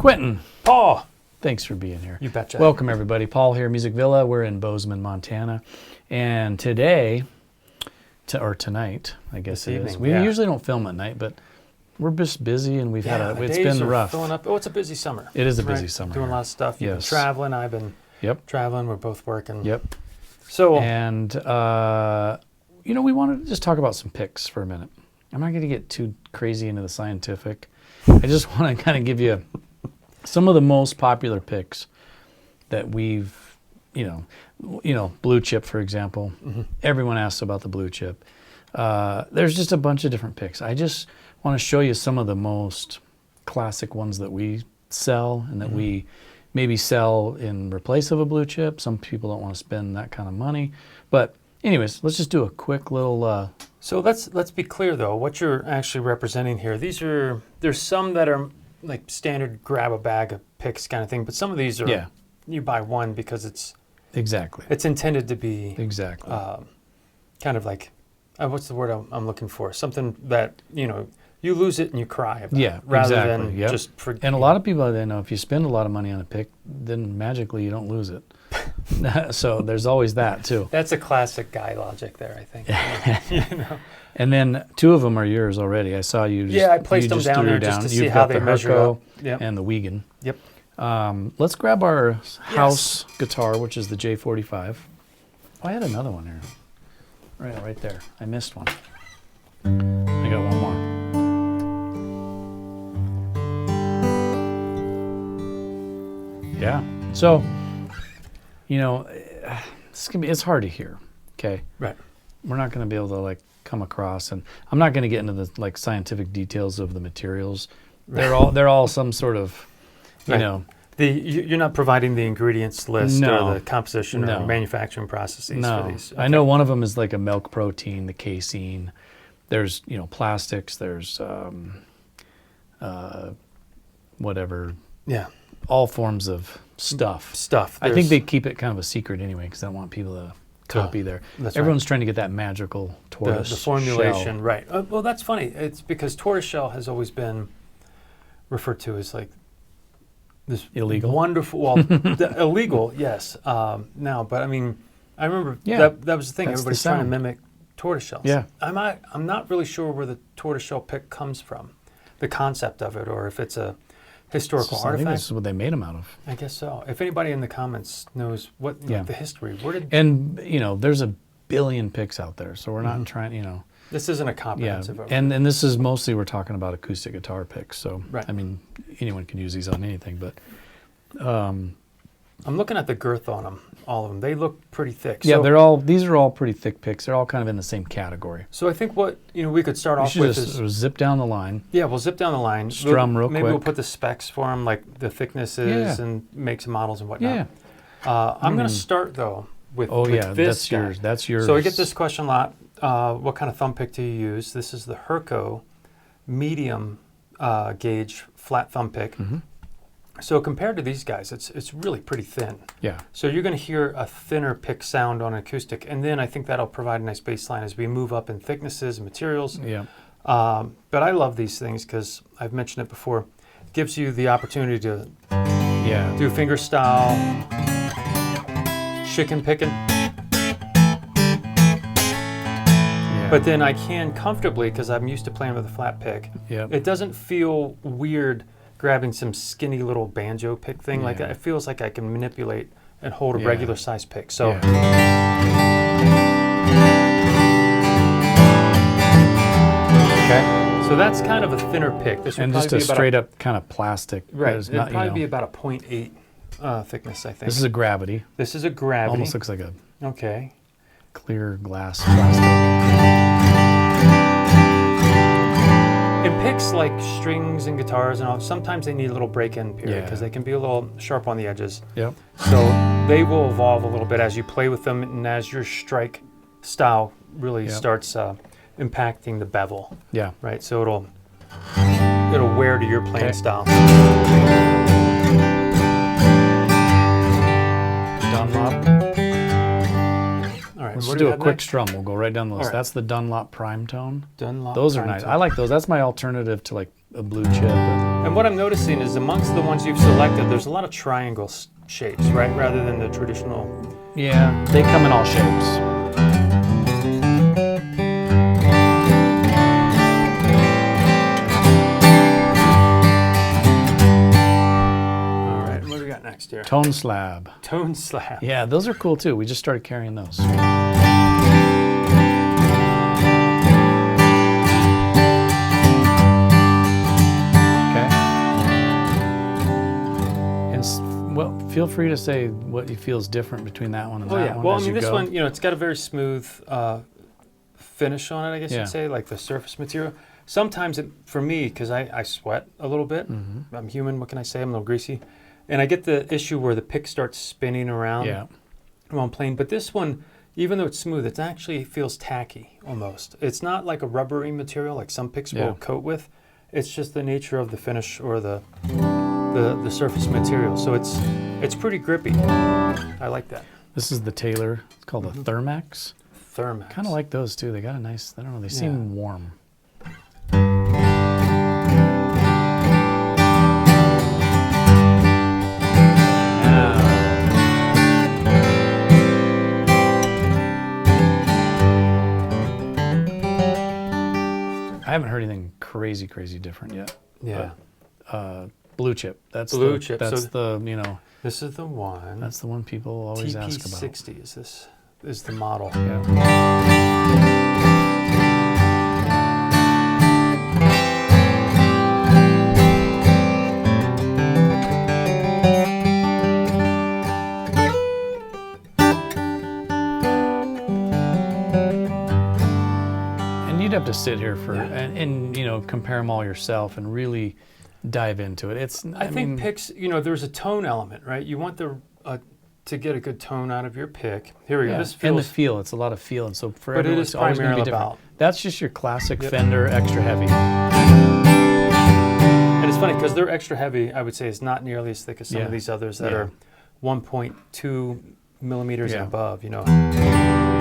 Quentin. Paul. Thanks for being here. You betcha. Welcome, everybody. Paul here, Music Villa. We're in Bozeman, Montana. And today, or tonight, I guess it is. We usually don't film at night, but we're just busy and we've had it's been rough. Filling up. Oh, it's a busy summer. It is a busy summer. Doing a lot of stuff. You've been traveling. I've been traveling. We're both working. Yep. So, and, we wanted to just talk about some picks for a minute. I'm not going to get too crazy into the scientific. I just want to kind of give you some of the most popular picks that we've, blue chip, for example. Mm-hmm. Everyone asks about the blue chip. There's just a bunch of different picks. I just want to show you some of the most classic ones that we sell and that we maybe sell in replace of a blue chip. Some people don't want to spend that kind of money. But anyways, let's just do a quick little... So let's be clear, though, what you're actually representing here. There's some that are like standard grab a bag of picks kind of thing, but some of these are you buy one because it's intended to be kind of like what's the word I'm looking for? Something that you lose it and you cry about, rather than just forget. And a lot of people, they know if you spend a lot of money on a pick, then magically you don't lose it. So there's always that too. That's a classic guy logic there, I think. And then two of them are yours already. I saw you. I placed them down there just to see how they measure up. And the Wiegand. Yep. Let's grab our house guitar, which is the J45. Oh, I had another one here. Right there. I missed one. I got one more. Yeah. So, it's hard to hear. Okay. Right. We're not going to be able to come across, and I'm not going to get into the scientific details of the materials. Right. They're all some sort of, you're not providing the ingredients list or the composition or manufacturing processes for these. Okay. I know one of them is like a milk protein, the casein. There's plastics. There's whatever. Yeah. All forms of stuff. I think they keep it kind of a secret anyway because they don't want people to copy there. Everyone's trying to get that magical tortoise the formulation, shell. Right. Well, that's funny. It's because tortoise shell has always been referred to as like this illegal, wonderful. Illegal, yes. Now, but I mean, I remember that was the thing. Everybody's trying to mimic tortoise shells. Yeah. I'm not really sure where the tortoise shell pick comes from, the concept of it, or if it's a historical artifact. I think this is what they made them out of. I guess so. If anybody in the comments knows what the history, and there's a billion picks out there, so we're not trying. This isn't a comprehensive. And this is mostly we're talking about acoustic guitar picks. So I mean, anyone can use these on anything, but I'm looking at the girth on them. All of them. They look pretty thick. Yeah, these are all pretty thick picks. They're all kind of in the same category. So I think what we could start off with is zip down the line. Yeah, we'll zip down the line. Strum real quick. Maybe we'll put the specs for them, like the thicknesses and makes and models and whatnot. Yeah. I'm going to start though with this guy. That's yours. So I get this question a lot. What kind of thumb pick do you use? This is the Herco medium gauge flat thumb pick. Mm-hmm. So compared to these guys, it's really pretty thin. Yeah. So you're going to hear a thinner pick sound on acoustic, and then I think that'll provide a nice bass line as we move up in thicknesses and materials. Yeah. But I love these things because I've mentioned it before. It gives you the opportunity to do finger style, chicken picking. Yeah. But then I can comfortably, because I'm used to playing with a flat pick, it doesn't feel weird grabbing some skinny little banjo pick thing like that. It feels like I can manipulate and hold a regular size pick. So okay, so that's kind of a thinner pick. This and just a straight up kind of plastic. Right. It'd probably be about a 0.8 thickness, I think. This is a gravity. This is a gravity. Almost looks like a clear glass plastic. And picks like strings and guitars and all, sometimes they need a little break-in period because they can be a little sharp on the edges. Yep. So they will evolve a little bit as you play with them and as your strike style really starts impacting the bevel. Yeah. Right. So it'll wear to your playing style. Dunlop. All right. right. Let's what just do do we a have quick next? strum. We'll go right down the list. All right. That's the Dunlop Prime Tone. Dunlop Those are Prime nice. Tone. I like those. That's my alternative to like a blue chip. And what I'm noticing is amongst the ones you've selected, there's a lot of triangle shapes, right? Rather than the traditional. Yeah, they come in all shapes. All right, what do we got next here? Tone slab. Tone slab. Yeah, those are cool too. We just started carrying those. Well, feel free to say what you feel is different between that one and that one. Well, I as mean, you this go. one, it's got a very smooth finish on it, I guess Yeah. you'd say, like the surface material. Sometimes, for me, because I sweat a little bit, Mm-hmm. I'm human, what can I say? I'm a little greasy. And I get the issue where the pick starts spinning around Yeah. while I'm playing. But this one, even though it's smooth, it actually feels tacky almost. It's not like a rubbery material like some picks Yeah. will coat with. It's just the nature of the finish or the surface material. So it's pretty grippy. I like that. This is the Taylor. It's called Mm-hmm. a Thermax. Thermax. Kind of like those too. They got a nice. I don't know. They seem warm. I haven't heard anything crazy different yet. Yeah. But, blue chip. That's Blue the, chip, That's so the this is the one. That's the one people always ask about. TP60 is the model. Yeah. And you'd have to sit here for and compare them all yourself and really dive into it. I think mean, picks, there's a tone element, right? You want to get a good tone out of your pick. Here we go. This and the feels, feel. It's a lot of feel, and so for but it everyone, is it's always going to be primarily different. about. That's just your classic Fender extra heavy. And it's funny because they're extra heavy. I would say is not nearly as thick as some Yeah. of these others that are 1.2 millimeters and Yeah. above.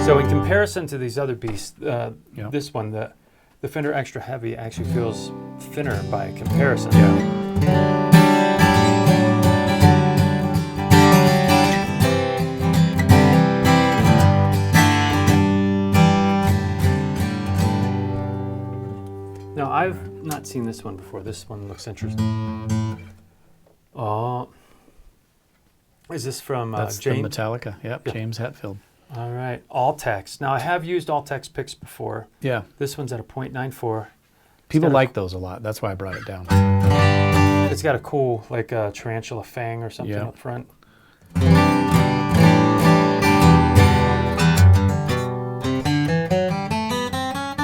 So in comparison to these other beasts, this one, the Fender extra heavy, actually feels thinner by comparison. Yeah. Now, I've not seen this one before. This one looks interesting. Oh, is this from That's James? the Metallica. Yep, Yeah. James Hetfield. All right, Altex. Now, I have used Altex picks before. Yeah. This one's at a .94. People got a- like those a lot. That's why I brought it down. It's got a cool, like a tarantula fang or something Yeah. up front.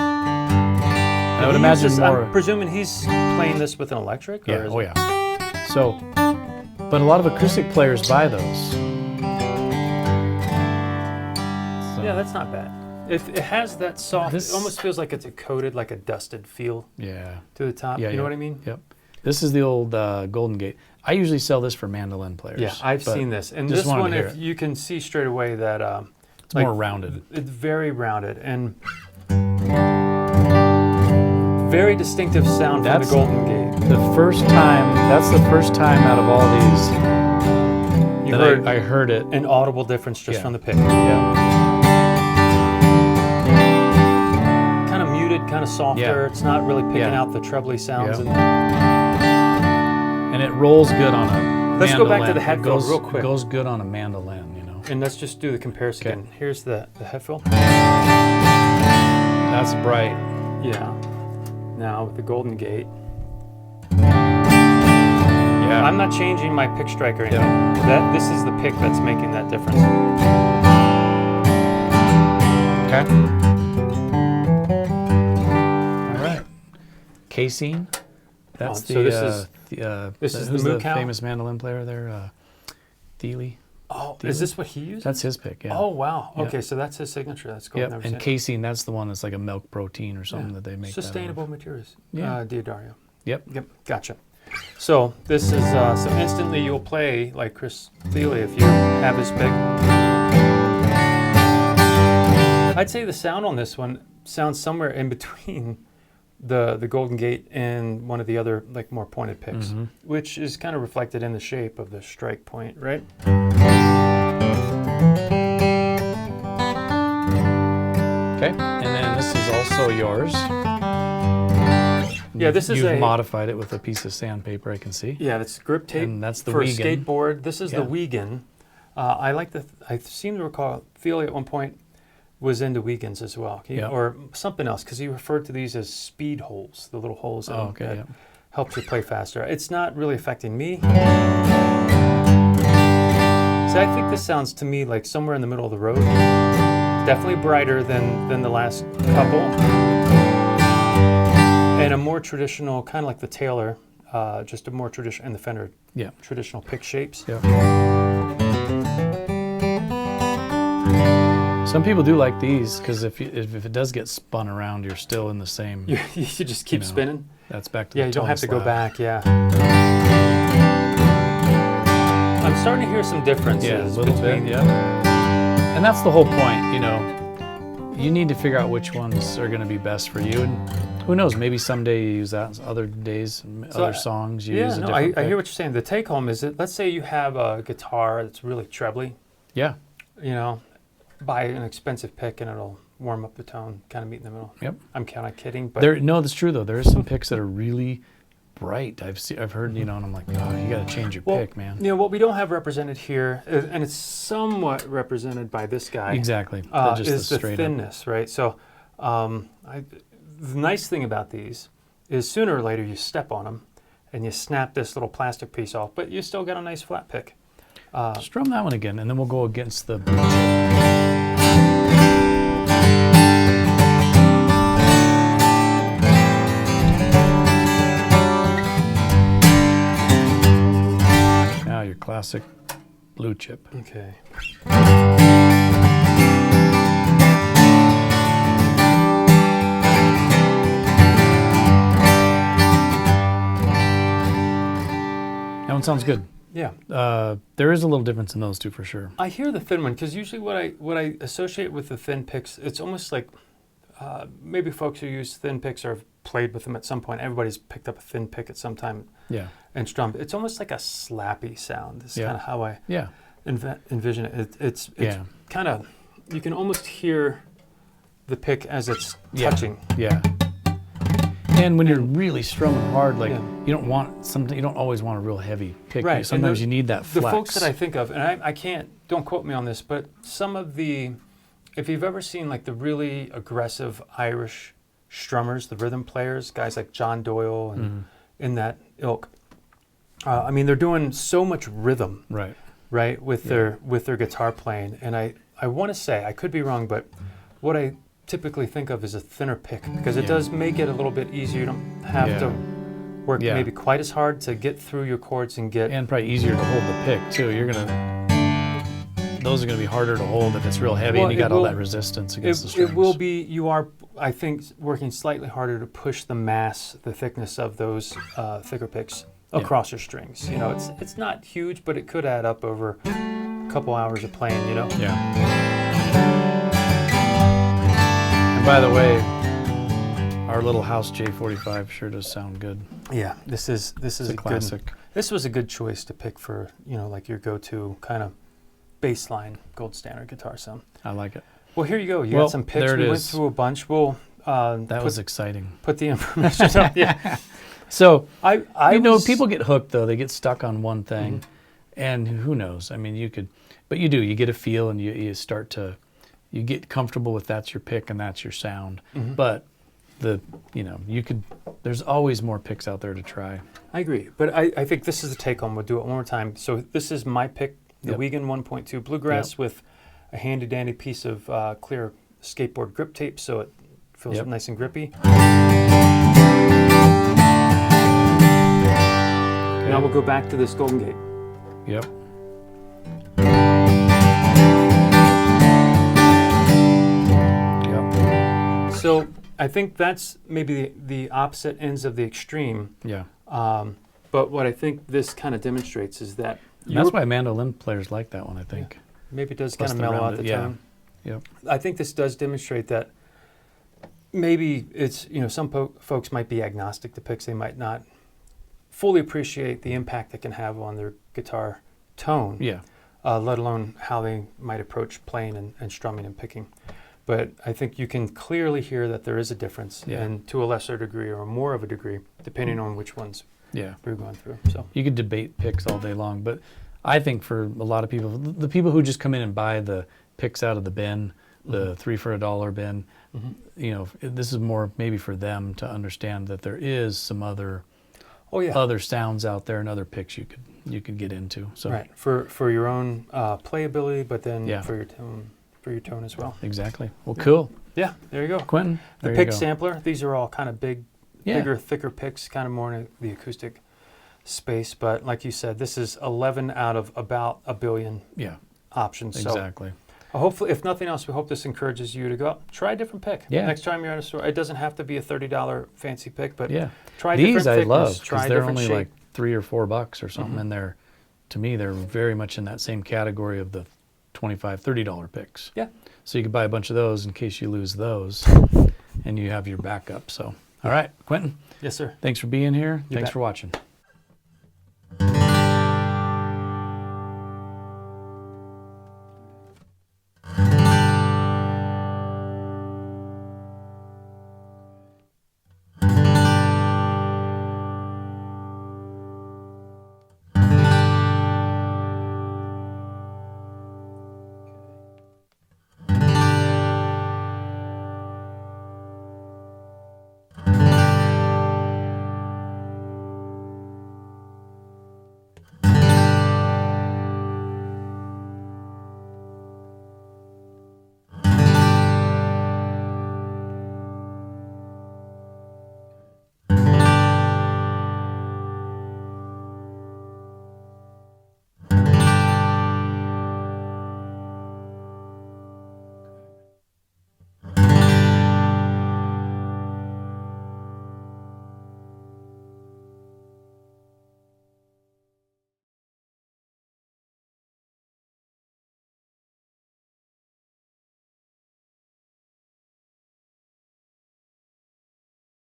I would imagine more. I'm presuming he's playing this with an electric? Or Yeah. is Oh it- yeah. So, but a lot of acoustic players buy those. So, Yeah, that's not bad. If it has that soft, This- it almost feels like it's a coated, like a dusted feel Yeah. to the top. Yeah, You know yeah. what I mean? Yep. This is the old Golden Gate. I usually sell this for mandolin players. Yeah, I've but seen this. And just this wanted one, to hear if it. you can see straight away that It's more rounded. It's very rounded and very distinctive sound from That's- the Golden Gate. That's the first time out of all these You that heard I heard it. an audible difference just Yeah. from the pick. Yeah. Kind of muted, kind of softer. Yeah. It's not really picking Yeah. out the trebly sounds. Yeah. And And it rolls good on a Let's go back to mandolin. the head It fill goes, real quick. It goes good on a mandolin, And let's just do the comparison Okay. again. Here's the head fill. That's bright. Yeah. Now with the Golden Gate. Yeah. I'm not changing my pick strike or anything. Yeah. This is the pick that's making that difference. Okay. All right. Casein. That's so this who's is the the Mookow? famous mandolin player there? Thiele. Oh, is this what he used? That's his pick. Yeah. Oh, wow. Yeah. Okay, so that's his signature. That's cool. Yep. Never And seen it. casein, that's the one that's like a milk protein or something Yeah. that they make. Sustainable materials. Yeah. Diodario. Yep. Yep, gotcha. So this is, so instantly you'll play like Chris Thiele if you have his pick. I'd say the sound on this one sounds somewhere in between the Golden Gate and one of the other like more pointed picks, which is kind of reflected in the shape of the strike point, right? Okay, and then this is also yours. Yeah, this is You've modified it with a piece of sandpaper, I can see. Yeah, that's grip tape. And that's the for Wiegand. A skateboard. This is the Wiegand. I seem to recall Feely at one point was into Wiegans as well, or something else, because he referred to these as speed holes, the little holes that helps you play faster. It's not really affecting me. So I think this sounds to me like somewhere in the middle of the road. Definitely brighter than the last couple. And a more traditional, kind of like the Taylor, just a more traditional, and the Fender, traditional pick shapes. Yeah. Some people do like these because if it does get spun around, you're still in the same. You just keep spinning. That's back to the you don't have to go back. back. Yeah. I'm starting to hear some differences. Yeah, a little bit. Yeah. And that's the whole point, You need to figure out which ones are going to be best for you, and who knows? Maybe someday you use that. Other days, other songs, you use a different pick. I hear what you're saying. The take home is that let's say you have a guitar that's really trebly. Yeah. Buy an expensive pick and it'll warm up the tone, kind of meet in the middle. Yep. I'm kind of kidding, but no, that's true though. There are some picks that are really bright. I've heard, and I'm like, oh, you got to change your pick, man. What we don't have represented here, and it's somewhat represented by this guy. Exactly. Is the thinness, right? So, the nice thing about these is sooner or later you step on them, and you snap this little plastic piece off, but you still got a nice flat pick. Strum that one again, and then we'll go against the. Now your classic blue chip. Okay. That one sounds good. Yeah. There is a little difference in those two for sure. I hear the thin one because usually what I associate with the thin picks, it's almost like maybe folks who use thin picks or have played with them at some point. Everybody's picked up a thin pick at some time. Yeah. And strummed. It's almost like a slappy sound. It's kind of how I envision it. It's kind of, you can almost hear the pick as it's touching. Yeah. And when you're really strumming hard, like you don't always want a real heavy pick. Right. Sometimes you need that flex. The folks that I think of, and I can't, don't quote me on this, but some of the, if you've ever seen like the really aggressive Irish strummers, the rhythm players, guys like John Doyle and in that ilk, I mean, they're doing so much rhythm, right, with their guitar playing. And I want to say, I could be wrong, but what I typically think of is a thinner pick because it does make it a little bit easier. You don't have to work maybe quite as hard to get through your chords and probably easier to hold the pick too. Those are gonna be harder to hold if it's real heavy and you got all that resistance against the strings. It will be. You are, I think, working slightly harder to push the mass, the thickness of those thicker picks across your strings. It's not huge, but it could add up over a couple hours of playing. By the way, our little House J45 sure does sound good. Yeah, this is a classic. This was a good choice to pick for like your go-to kind of baseline gold standard guitar sound. I like it. Well, here you go. You got some picks. We went through a bunch. We'll that was exciting. Put the information up. Yeah. So people get hooked though. They get stuck on one thing, and who knows? I mean, you could, but you do. You get a feel, and you start to. You get comfortable with that's your pick and that's your sound. But there's always more picks out there to try. I agree. But I think this is the take home. We'll do it one more time. So this is my pick, the Wiegand 1.2 Bluegrass with a handy dandy piece of clear skateboard grip tape so it feels nice and grippy. Now we'll go back to this Golden Gate. Yep. So I think that's maybe the opposite ends of the extreme. Yeah. But what I think this kind of demonstrates is that that's why mandolin players like that one. I think maybe it does kind of mellow out the tone. Yep. I think this does demonstrate that maybe it's, some folks might be agnostic to picks. They might not fully appreciate the impact it can have on their guitar tone, Yeah. Let alone how they might approach playing and strumming and picking. But I think you can clearly hear that there is a difference, Yeah. and to a lesser degree or more of a degree, depending on which ones Yeah. we're going through. So You could debate picks all day long, but I think for a lot of people, the people who just come in and buy the picks out of the bin, the $3 for $1 bin, this is more maybe for them to understand that there is some other sounds out there and other picks you could get into. So right, for your own playability, but then Yeah. for your tone as well. Exactly. Well, cool. Yeah, there you go. Quentin, The there pick you go. sampler, these are all kind of Yeah. bigger, thicker picks, kind of more in the acoustic space. But like you said, this is 11 out of about a billion Yeah. options. So Exactly. hopefully, if nothing else, we hope this encourages you to go out, try a different pick. Yeah. Next time you're at a store, it doesn't have to be a $30 fancy pick, but Yeah. try These different I thickness, love try because they're different only shape. like $3 or $4 or something, Mhm. and to me they're very much in that same category of the $25, $30 picks. Yeah. So you could buy a bunch of those in case you lose those, and you have your backup. So, all right, Quentin, Yes, sir. thanks for being here. You Thanks bet. for watching.